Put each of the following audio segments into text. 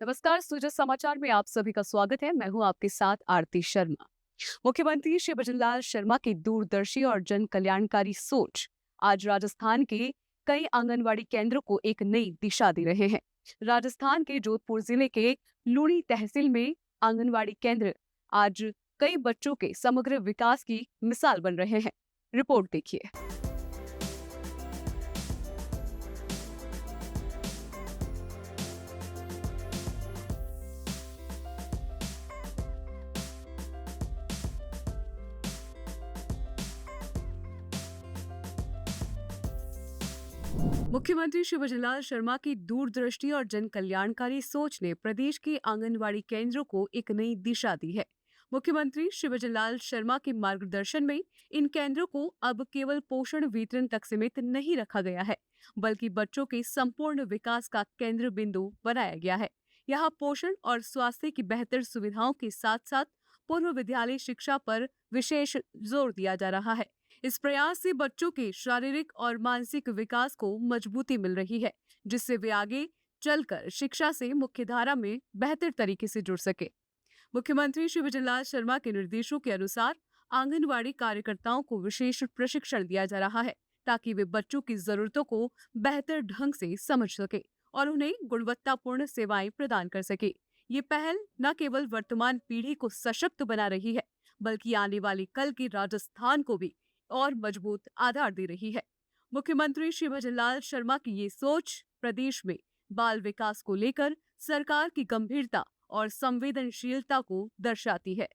नमस्कार, सुजा समाचार में आप सभी का स्वागत है। मैं हूं आपके साथ आरती शर्मा। मुख्यमंत्री श्री भजनलाल शर्मा की दूरदर्शी और जन कल्याणकारी सोच आज राजस्थान के कई आंगनवाड़ी केंद्रों को एक नई दिशा दे रहे हैं। राजस्थान के जोधपुर जिले के लूणी तहसील में आंगनवाड़ी केंद्र आज कई बच्चों के समग्र विकास की मिसाल बन रहे हैं। रिपोर्ट देखिए। मुख्यमंत्री श्री भजनलाल शर्मा की दूरदृष्टि और जन कल्याणकारी सोच ने प्रदेश के आंगनवाड़ी केंद्रों को एक नई दिशा दी है। मुख्यमंत्री श्री भजनलाल शर्मा के मार्गदर्शन में इन केंद्रों को अब केवल पोषण वितरण तक सीमित नहीं रखा गया है, बल्कि बच्चों के संपूर्ण विकास का केंद्र बिंदु बनाया गया है। यहाँ पोषण और स्वास्थ्य की बेहतर सुविधाओं के साथ साथ पूर्व विद्यालय शिक्षा पर विशेष जोर दिया जा रहा है। इस प्रयास से बच्चों के शारीरिक और मानसिक विकास को मजबूती मिल रही है, जिससे वे आगे चलकर शिक्षा से मुख्यधारा में बेहतर तरीके से जुड़ सके। मुख्यमंत्री श्री भजनलाल शर्मा के निर्देशों के अनुसार आंगनवाड़ी कार्यकर्ताओं को विशेष प्रशिक्षण दिया जा रहा है, ताकि वे बच्चों की जरूरतों को बेहतर ढंग से समझ सके और उन्हें गुणवत्तापूर्ण सेवाएं प्रदान कर सके। ये पहल न केवल वर्तमान पीढ़ी को सशक्त बना रही है, बल्कि आने वाले कल के राजस्थान को भी और मजबूत आधार दे रही है। मुख्यमंत्री श्री भजनलाल शर्मा की ये सोच प्रदेश में बाल विकास को लेकर सरकार की गंभीरता और संवेदनशीलता को दर्शाती है।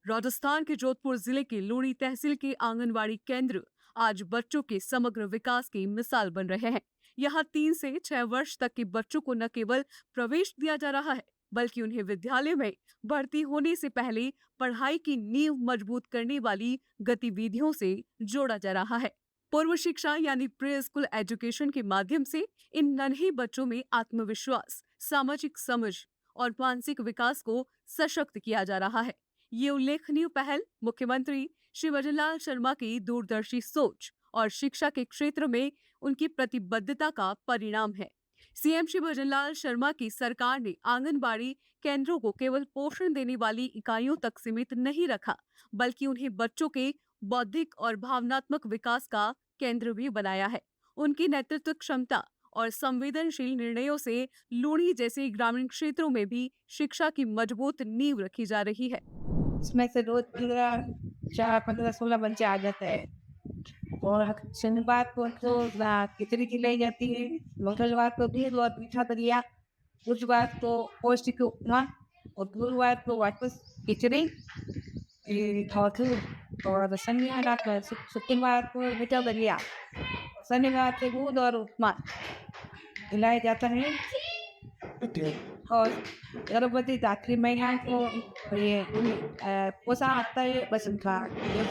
राजस्थान के जोधपुर जिले के लूणी तहसील के आंगनवाड़ी केंद्र आज बच्चों के समग्र विकास की मिसाल बन रहे हैं। यहाँ 3 से 6 वर्ष तक के बच्चों को न केवल प्रवेश दिया जा रहा है, बल्कि उन्हें विद्यालय में भर्ती होने से पहले पढ़ाई की नींव मजबूत करने वाली गतिविधियों से जोड़ा जा रहा है। पूर्व शिक्षा यानी प्री स्कूल एजुकेशन के माध्यम से इन नन्हे बच्चों में आत्मविश्वास, सामाजिक समझ और मानसिक विकास को सशक्त किया जा रहा है। ये उल्लेखनीय पहल मुख्यमंत्री श्री भजनलाल शर्मा की दूरदर्शी सोच और शिक्षा के क्षेत्र में उनकी प्रतिबद्धता का परिणाम है। सीएम श्री भजनलाल शर्मा की सरकार ने आंगनबाड़ी केंद्रों को केवल पोषण देने वाली इकाइयों तक सीमित नहीं रखा, बल्कि उन्हें बच्चों के बौद्धिक और भावनात्मक विकास का केंद्र भी बनाया है। उनकी नेतृत्व क्षमता और संवेदनशील निर्णयों से लूणी जैसे ग्रामीण क्षेत्रों में भी शिक्षा की मजबूत नींव रखी जा रही है। इसमें से रोज 15 4 15 16 बच्चे आ जाते हैं और शनिवार को तो खिचड़ी खिलाई जाती है, मंगलवार को दूध और मीठा दलिया, बुधवार को पौष्टिक उपमा और गुरुवार को वापस खिचड़ी और दूध और शुक्रवार को मीठा दलिया, शनिवार को दूध और उपमा खिलाया जाता है। और गर्भवती दात्री महिला को ये पोषण आता है बसंत का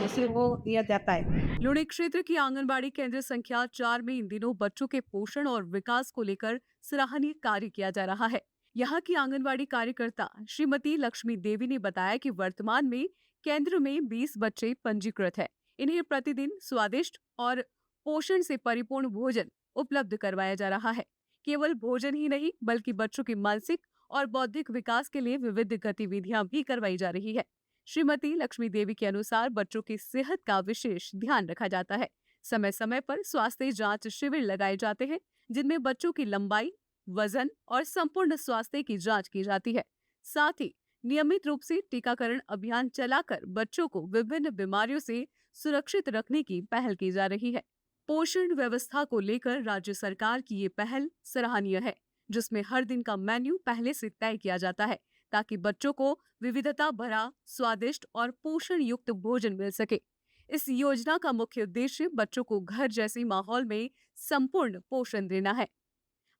जैसे वो दिया जाता है। लुणी क्षेत्र की आंगनबाड़ी केंद्र संख्या 4 में इन दिनों बच्चों के पोषण और विकास को लेकर सराहनीय कार्य किया जा रहा है। यहाँ की आंगनबाड़ी कार्यकर्ता श्रीमती लक्ष्मी देवी ने बताया कि वर्तमान में केंद्र में 20 बच्चे पंजीकृत है। इन्हें प्रतिदिन स्वादिष्ट और पोषण से परिपूर्ण भोजन उपलब्ध करवाया जा रहा है। केवल भोजन ही नहीं, बल्कि बच्चों के मानसिक और बौद्धिक विकास के लिए विविध गतिविधियां भी करवाई जा रही है। श्रीमती लक्ष्मी देवी के अनुसार बच्चों की सेहत का विशेष ध्यान रखा जाता है। समय समय पर स्वास्थ्य जांच शिविर लगाए जाते हैं, जिनमें बच्चों की लंबाई, वजन और संपूर्ण स्वास्थ्य की जांच की जाती है। साथ ही नियमित रूप से टीकाकरण अभियान चलाकर बच्चों को विभिन्न बीमारियों से सुरक्षित रखने की पहल की जा रही है। पोषण व्यवस्था को लेकर राज्य सरकार की ये पहल सराहनीय है, जिसमें हर दिन का मेन्यू पहले से तय किया जाता है, ताकि बच्चों को विविधता भरा, स्वादिष्ट और पोषण युक्त भोजन मिल सके। इस योजना का मुख्य उद्देश्य बच्चों को घर जैसे माहौल में संपूर्ण पोषण देना है।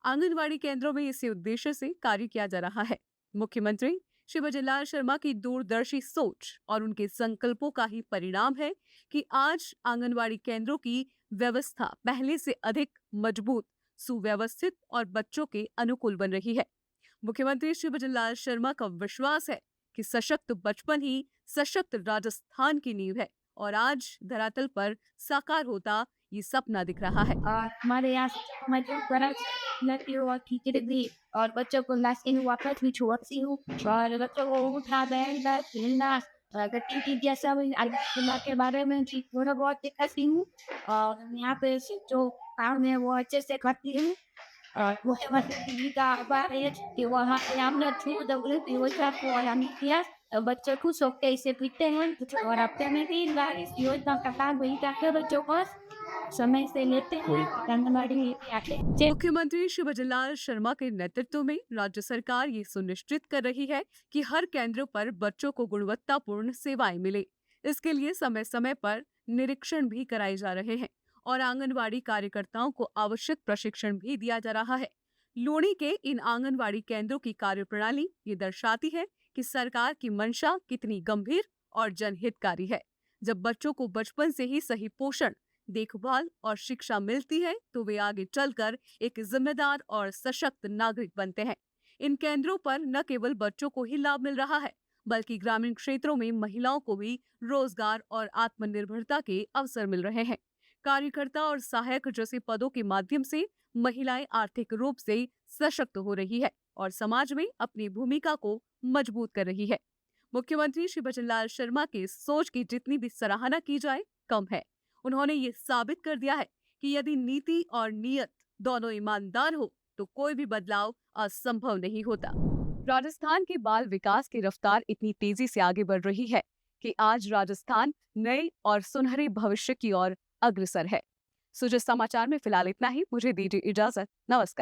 आंगनवाड़ी केंद्रों में इसी उद्देश्य से कार्य किया जा रहा है। मुख्यमंत्री श्री भजनलाल शर्मा की दूरदर्शी सोच और उनके संकल्पों का ही परिणाम है कि आज आंगनवाड़ी केंद्रों की व्यवस्था पहले से अधिक मजबूत, सुव्यवस्थित और बच्चों के अनुकूल बन रही है। मुख्यमंत्री श्री भजनलाल शर्मा का विश्वास है कि सशक्त बचपन ही सशक्त राजस्थान की नींव है और आज धरातल पर साकार होता ये सपना दिख रहा है। और हमारे यहाँ मतलब बड़ा लड़ती हूँ और खींचड़ी भी और बच्चों को लाती हूँ वापस भी छोड़ती हूँ और बच्चों को उठा बैठना खेलना गट्टी की जैसा भी अलग के बारे में भी थोड़ा बहुत दिखाती हूँ और यहाँ पे जो काम है वो अच्छे से करती हूँ और वो टीवी का अखबार है कि वहाँ पे हमने थ्रू दबले योजना को आरम्भ किया बच्चे खुश होकर इसे पीते हैं और हफ्ते में 3 बार इस योजना का लाभ वही जाकर बच्चों को समय से लेते हैं आंगनबाड़ी लेके आते हैं। मुख्यमंत्री श्री भजनलाल शर्मा के नेतृत्व में राज्य सरकार ये सुनिश्चित कर रही है कि हर केंद्र पर बच्चों को गुणवत्तापूर्ण सेवाएं मिले। इसके लिए समय समय पर निरीक्षण भी कराए जा रहे हैं और आंगनवाड़ी कार्यकर्ताओं को आवश्यक प्रशिक्षण भी दिया जा रहा है। लूणी के इन आंगनवाड़ी केंद्रों की कार्यप्रणाली ये दर्शाती है कि सरकार की मंशा कितनी गंभीर और जनहितकारी है। जब बच्चों को बचपन से ही सही पोषण, देखभाल और शिक्षा मिलती है तो वे आगे चलकर एक जिम्मेदार और सशक्त नागरिक बनते हैं। इन केंद्रों पर न केवल बच्चों को ही लाभ मिल रहा है बल्कि ग्रामीण क्षेत्रों में महिलाओं को भी रोजगार और आत्मनिर्भरता के अवसर मिल रहे हैं। कार्यकर्ता और सहायक जैसे पदों के माध्यम से महिलाएं आर्थिक रूप से सशक्त हो रही है और समाज में अपनी भूमिका को मजबूत कर रही है। मुख्यमंत्री श्री भजनलाल शर्मा की इस सोच की जितनी भी सराहना की जाए कम है। उन्होंने ये साबित कर दिया है कि यदि नीति और नियत दोनों ईमानदार हो तो कोई भी बदलाव असंभव नहीं होता। राजस्थान के बाल विकास की रफ्तार इतनी तेजी से आगे बढ़ रही है कि आज राजस्थान नए और सुनहरे भविष्य की ओर अग्रसर है। सुजय समाचार में फिलहाल इतना ही। मुझे दीजिए इजाजत। नमस्कार।